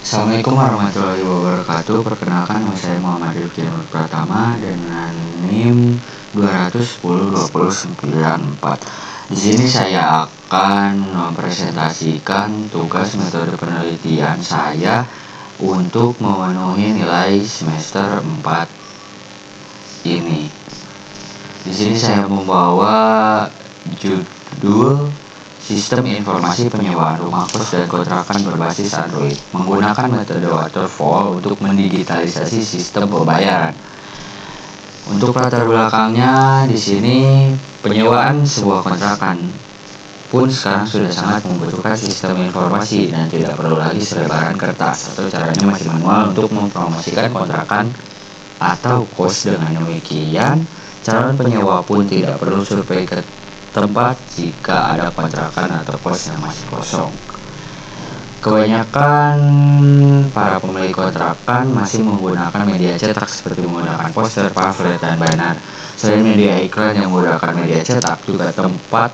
Assalamualaikum warahmatullahi wabarakatuh. Perkenalkan, nama saya Muhammad Rifki Nur Pratama dengan NIM 2102094. Di sini saya akan mempresentasikan tugas metode penelitian saya untuk memenuhi nilai semester 4 ini. Di sini saya membawa judul Sistem Informasi Penyewaan Rumah Kos dan Kontrakan Berbasis Android, menggunakan metode waterfall untuk mendigitalisasi sistem pembayaran. Untuk latar belakangnya, di sini penyewaan sebuah kontrakan pun sekarang sudah sangat membutuhkan sistem informasi dan tidak perlu lagi selebaran kertas, atau caranya masih manual untuk mempromosikan kontrakan atau kos. Dengan demikian, calon penyewa pun tidak perlu survei ke tempat jika ada kontrakan atau kos yang masih kosong. Kebanyakan para pemilik kontrakan masih menggunakan media cetak seperti menggunakan poster, pamflet, dan banner. Selain media iklan yang menggunakan media cetak, juga tempat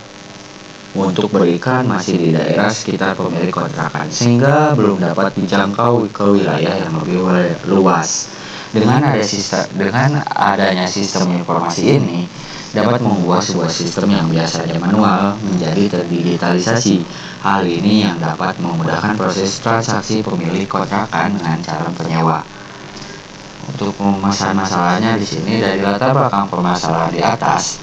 untuk beriklan masih di daerah sekitar pemilik kontrakan, sehingga belum dapat dijangkau ke wilayah yang lebih luas. Dengan adanya sistem informasi ini, dapat membuat sebuah sistem yang biasanya manual menjadi terdigitalisasi. Hal ini yang dapat memudahkan proses transaksi pemilik kontrakan dengan calon penyewa. Untuk masalahnya di sini, dari latar belakang permasalahan di atas,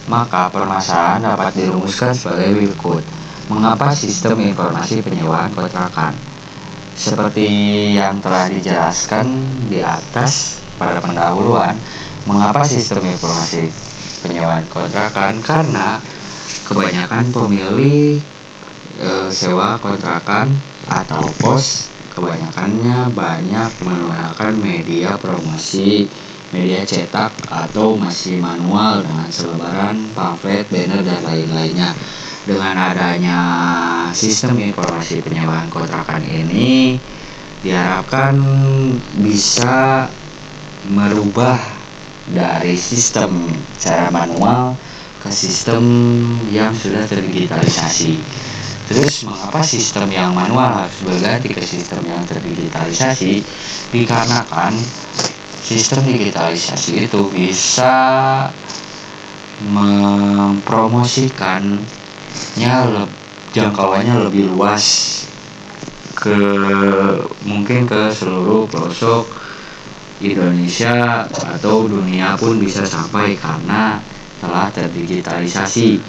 maka permasalahan dapat dirumuskan sebagai berikut. Mengapa sistem informasi penyewaan kontrakan? Seperti yang telah dijelaskan di atas pada pendahuluan, mengapa sistem informasi penyewaan kontrakan? Karena kebanyakan pemilik sewa kontrakan atau kos kebanyakannya banyak menggunakan media promosi, media cetak, atau masih manual dengan selebaran, pamflet, banner, dan lain-lainnya. Dengan adanya sistem informasi penyewaan kontrakan ini, diharapkan bisa merubah dari sistem cara manual ke sistem yang sudah terdigitalisasi. Terus mengapa sistem yang manual harus berganti ke sistem yang terdigitalisasi? Dikarenakan sistem digitalisasi itu bisa mempromosikannya jangkauannya lebih luas, mungkin ke seluruh pelosok Indonesia atau dunia pun bisa sampai karena telah terdigitalisasi.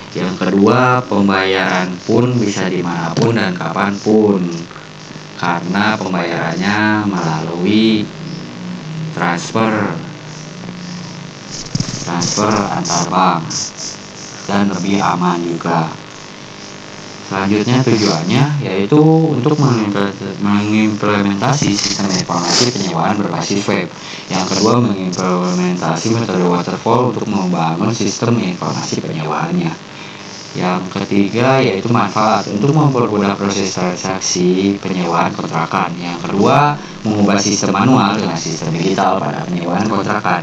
Yang kedua, pembayaran pun bisa dimanapun dan kapanpun karena pembayarannya melalui transfer antar bank dan lebih aman juga. Selanjutnya, tujuannya yaitu untuk mengimplementasi sistem informasi penyewaan berbasis web. Yang kedua, mengimplementasi metode waterfall untuk membangun sistem informasi penyewaannya. Yang ketiga, yaitu manfaat untuk mempermudah proses transaksi penyewaan kontrakan. Yang kedua, mengubah sistem manual dengan sistem digital pada penyewaan kontrakan.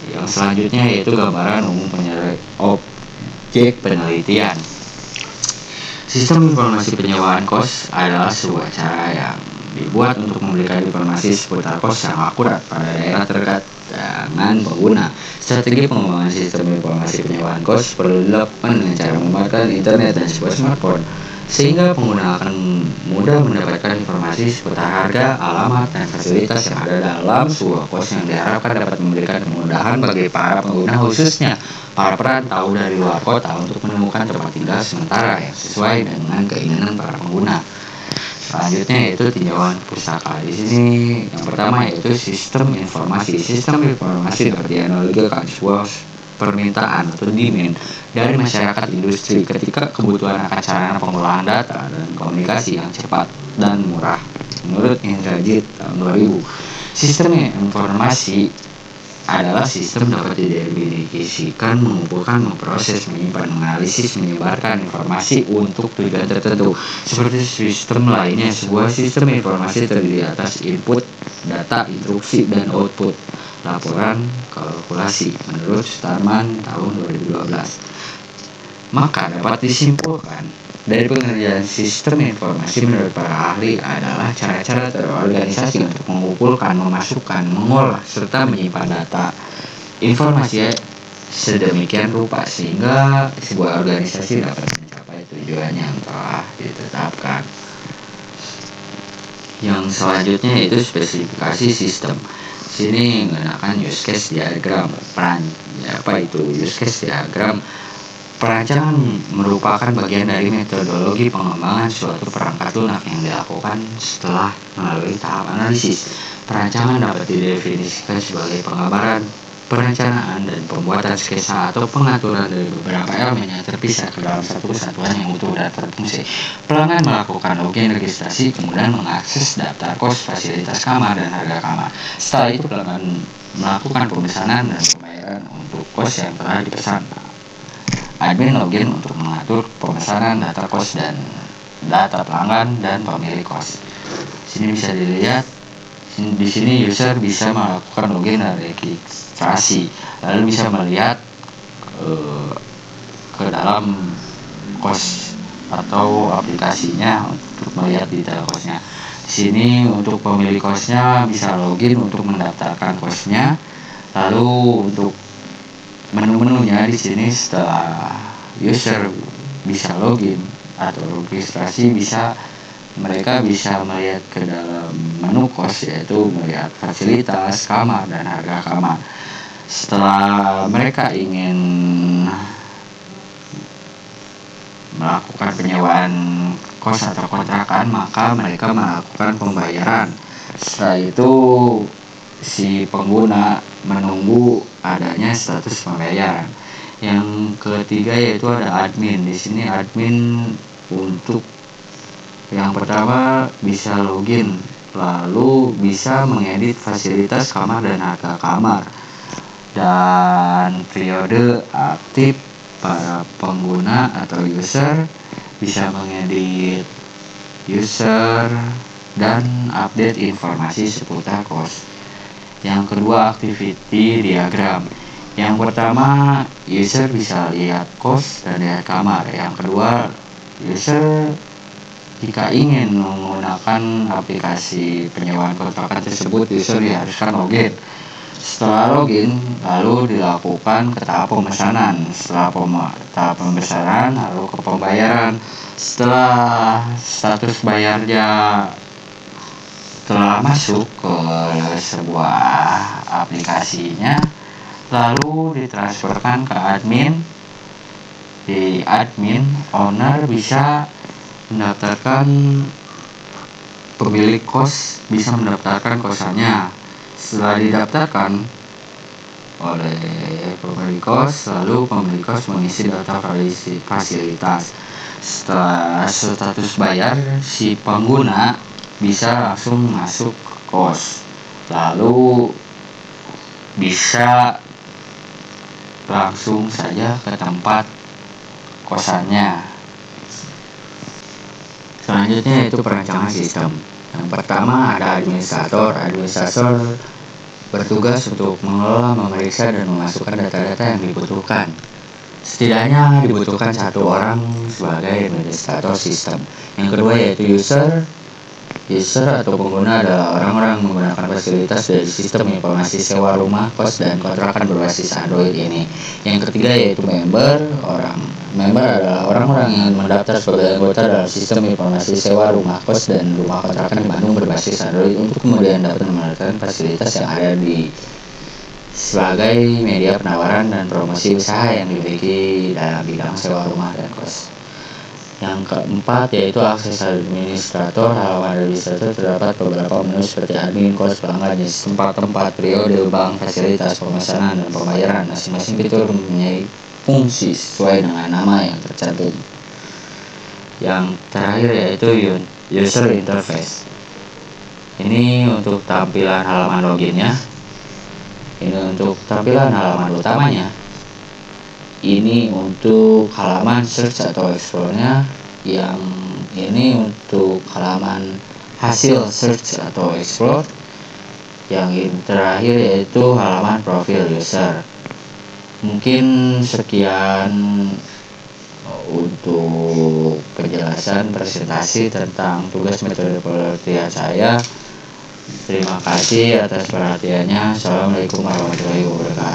Yang selanjutnya yaitu gambaran umum objek penelitian. Sistem informasi penyewaan kos adalah sebuah cara yang dibuat untuk memberikan informasi seputar kos yang akurat pada daerah terdekat dengan pengguna. Strategi pengembangan sistem informasi penyewaan kos perlu dilakukan dengan cara memanfaatkan internet dan sebuah smartphone, sehingga pengguna akan mudah mendapatkan informasi seputar harga, alamat, dan fasilitas yang ada dalam sebuah kos yang diharapkan dapat memberikan kemudahan bagi para pengguna, khususnya para perantau dari luar kota, untuk menemukan tempat tinggal sementara yang sesuai dengan keinginan para pengguna. Selanjutnya yaitu tinjauan pustaka. Di sini yang pertama yaitu sistem informasi. Sistem informasi dapat dianalogikan sebuah permintaan atau demand dari masyarakat industri ketika kebutuhan akan sarana pengolahan data dan komunikasi yang cepat dan murah. Menurut Indrajit tahun 2000, sistem informasi adalah sistem dapat didefinisikan mengumpulkan, memproses, menyimpan, menganalisis, menyebarkan informasi untuk tujuan tertentu. Seperti sistem lainnya, sebuah sistem informasi terdiri atas input, data, instruksi, dan output laporan kalkulasi menurut Starman tahun 2012. Maka dapat disimpulkan Dari pengerjaan sistem informasi menurut para ahli adalah cara-cara terorganisasi untuk mengumpulkan, memasukkan, mengolah, serta menyimpan data informasi sedemikian rupa sehingga sebuah organisasi dapat mencapai tujuan yang telah ditetapkan. Yang selanjutnya yaitu spesifikasi sistem. Sini menggunakan use case diagram. Apa itu use case diagram? Perancangan merupakan bagian dari metodologi pengembangan suatu perangkat lunak yang dilakukan setelah melalui tahap analisis. Perancangan dapat didefinisikan sebagai penggambaran, perencanaan, dan pembuatan sketsa atau pengaturan dari beberapa elemen yang terpisah ke dalam satu kesatuan yang utuh dan berfungsi. Pelanggan melakukan login registrasi, kemudian mengakses daftar kos, fasilitas kamar, dan harga kamar. Setelah itu pelanggan melakukan pemesanan dan pembayaran untuk kos yang telah dipesan. Admin login untuk mengatur pemesanan data kos dan data pelanggan dan pemilik kos. Sini bisa dilihat, di sini user bisa melakukan login dan registrasi, lalu bisa melihat ke dalam kos atau aplikasinya untuk melihat detail kosnya. Di sini untuk pemilik kosnya bisa login untuk mendaftarkan kosnya, lalu untuk menu-menunya di sini setelah user bisa login atau registrasi mereka bisa melihat ke dalam menu kos, yaitu melihat fasilitas kamar dan harga kamar. Setelah mereka ingin melakukan penyewaan kos atau kontrakan, maka mereka melakukan pembayaran. Setelah itu si pengguna menunggu adanya status pembayaran. Yang ketiga yaitu ada admin. Di sini admin untuk yang pertama bisa login, lalu bisa mengedit fasilitas kamar dan harga kamar. Dan periode aktif para pengguna atau user bisa mengedit user dan update informasi seputar kos. Yang kedua, activity diagram. Yang pertama, user bisa lihat kos dan lihat kamar. Yang kedua, user jika ingin menggunakan aplikasi penyewaan kontrakan tersebut, user diharuskan login. Setelah login, lalu dilakukan ke tahap pemesanan. Setelah tahap pemesanan, lalu ke pembayaran. Setelah status bayarnya telah masuk ke sebuah aplikasinya, lalu ditransferkan ke admin. Di admin, owner bisa mendaftarkan, pemilik kos bisa mendaftarkan kosannya. Setelah didaftarkan oleh pemilik kos, lalu pemilik kos mengisi data fasilitas. Setelah status bayar, si pengguna bisa langsung masuk ke kos, lalu bisa langsung saja ke tempat kosannya. Selanjutnya yaitu perancangan sistem. Yang pertama ada administrator. Administrator bertugas untuk mengelola, memeriksa, dan memasukkan data-data yang dibutuhkan. Setidaknya dibutuhkan satu orang sebagai administrator sistem. Yang kedua yaitu user. User atau pengguna adalah orang-orang menggunakan fasilitas dari sistem informasi sewa rumah, kos, dan kontrakan berbasis Android ini. Yang ketiga yaitu member. Member adalah orang-orang yang mendaftar sebagai anggota dalam sistem informasi sewa rumah, kos, dan rumah kontrakan di Bandung berbasis Android untuk kemudian dapat memanfaatkan fasilitas yang ada di sebagai media penawaran dan promosi usaha yang dimiliki dalam bidang sewa rumah dan kos. Yang keempat yaitu akses administrator. Halaman administrator terdapat beberapa menu seperti admin, kos, pelanggan, jenis tempat, periode, bank, fasilitas, pemesanan, dan pembayaran. Masing-masing fitur mempunyai fungsi sesuai dengan nama yang tercantum. Yang terakhir yaitu user interface. Ini untuk tampilan halaman loginnya. Ini untuk tampilan halaman utamanya. Ini untuk halaman search atau explore-nya. Yang ini untuk halaman hasil search atau explore. Yang terakhir yaitu halaman profil user. Mungkin sekian untuk penjelasan presentasi tentang tugas metode pelatihan saya. Terima kasih atas perhatiannya. Assalamualaikum warahmatullahi wabarakatuh.